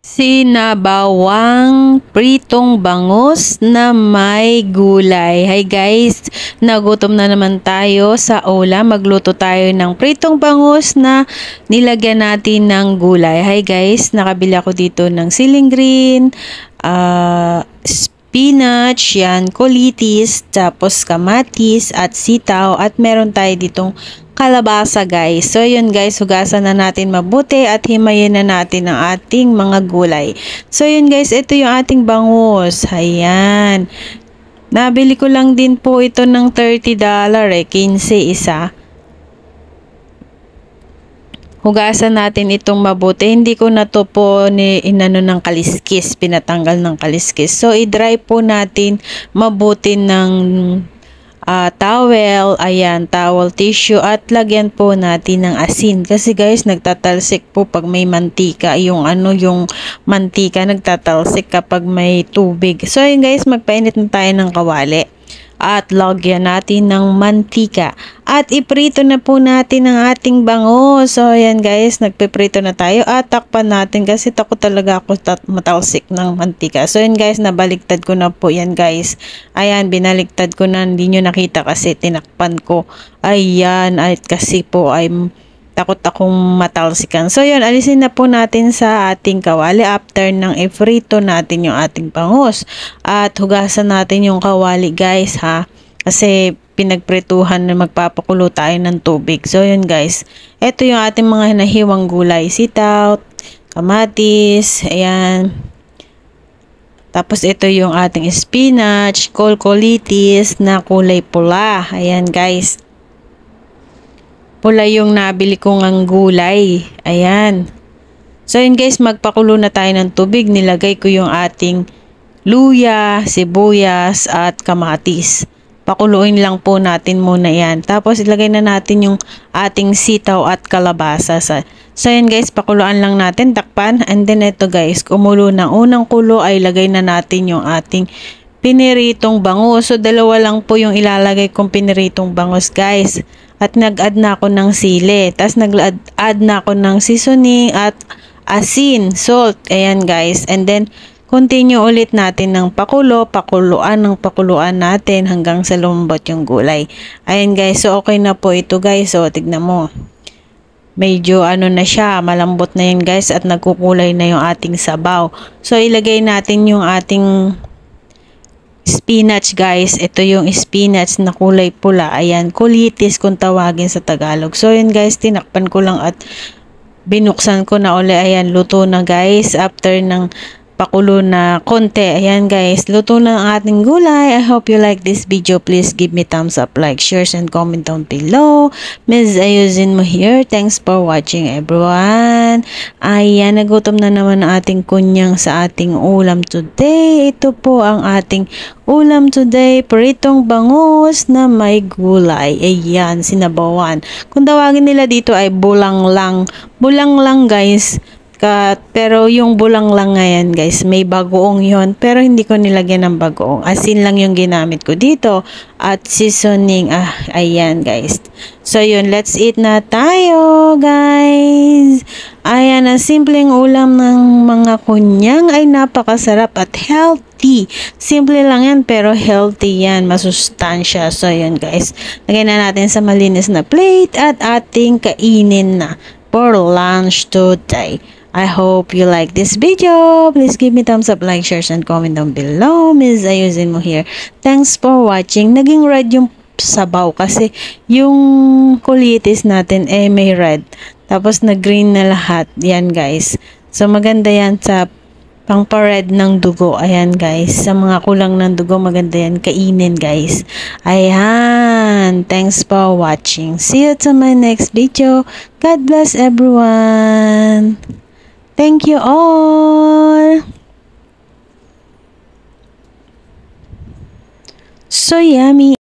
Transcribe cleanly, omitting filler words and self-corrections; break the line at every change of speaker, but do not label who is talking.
Sinabawang pritong bangus na may gulay. Hi guys, nagutom na naman tayo sa ulam. Magluto tayo ng pritong bangus na nilagyan natin ng gulay. Hi guys, nakabili ako dito ng siling green, spinach, yan, kulitis, tapos kamatis at sitaw, at meron tayo ditong kalabasa guys. So yun guys, hugasan na natin mabuti at himayin na natin ang ating mga gulay. So yun guys, ito yung ating bangus. Ayan. Nabili ko lang din po ito ng $30 15 isa. Hugasan natin itong mabuti. Hindi ko na to po inano ng kaliskis, pinatanggal ng kaliskis. So i-dry po natin mabuti ng towel, ayan, towel tissue, at lagyan po natin ng asin kasi guys nagtatalsik po pag may mantika, yung mantika nagtatalsik kapag may tubig. So yun guys, magpainit na tayo ng kawali at lagyan natin ng mantika at iprito na po natin ang ating bangus. So ayan guys, nagpiprito na tayo at takpan natin kasi takot talaga ako matalsik ng mantika. So ayan guys, nabaliktad ko na po yan guys. Ayan, binaliktad ko na, hindi nyo nakita kasi tinakpan ko. Ayan, at kasi po ay takot akong matalsikan. So yun, alisin na po natin sa ating kawali after ng ifrito natin yung ating bangus. At hugasan natin yung kawali guys ha. Kasi pinagprituhan na magpapakulo tayo ng tubig. So yun guys, ito yung ating mga nahiwang gulay. Sitaw, kamatis, ayan. Tapos ito yung ating spinach, kulitis na kulay pula. Ayan guys. Pula yung nabili kong ang gulay. Ayan. So yun guys, magpakulo na tayo ng tubig. Nilagay ko yung ating luya, sibuyas at kamatis. Pakuluin lang po natin muna yan. Tapos ilagay na natin yung ating sitaw at kalabasa. So yun guys, pakuluan lang natin, takpan. And then ito guys, kumulo na. Unang kulo ay lagay na natin yung ating piniritong bangus. So dalawa lang po yung ilalagay kong piniritong bangus guys. At nag-add na ako ng sili. Tapos nag-add na ako ng seasoning at asin, salt. Ayan guys. And then, continue ulit natin ng pakuluan natin hanggang sa lumambot yung gulay. Ayan guys. So, okay na po ito guys. So, tignan mo. Medyo na siya. Malambot na yun guys. At nagkukulay na yung ating sabaw. So, ilagay natin yung ating spinach guys. Ito yung spinach na kulay pula. Ayan, kulitis kung tawagin sa Tagalog. So yun guys, tinakpan ko lang at binuksan ko na uli. Ayan, luto na guys. After ng pakulo na konti. Ayan guys, luto na ang ating gulay. I hope you like this video. Please give me thumbs up, like, shares, and comment down below. Ms. Ayusin mo here. Thanks for watching everyone. Ayan, nagutom na naman ang ating kunyang sa ating ulam today. Ito po ang ating ulam today. Pritong bangus na may gulay. Ayan, sinabawan. Kung tawagin nila dito ay bulang lang. Bulang lang guys. Pero yung bulang lang ngayon guys, may bagoong yon, pero hindi ko nilagyan ng bagoong. Asin lang yung ginamit ko dito at seasoning. Ayan guys. So yun, let's eat na tayo guys. Ayan, ang simpleng ulam ng mga kunyang ay napakasarap at healthy. Simple lang yan pero healthy yan, masustansya. So yun guys, lagyan na natin sa malinis na plate at ating kainin na for lunch today. I hope you like this video. Please give me thumbs up, like, shares, and comment down below. Ms. Ayusin mo here. Thanks for watching. Naging red yung sabaw kasi yung kulitis natin may red. Tapos nag-green na lahat. Yan guys. So maganda yan sa pang-red ng dugo. Ayan guys. Sa mga kulang ng dugo, maganda yan kainin guys. Ayan. Thanks for watching. See you to my next video. God bless everyone. Thank you all. So yummy.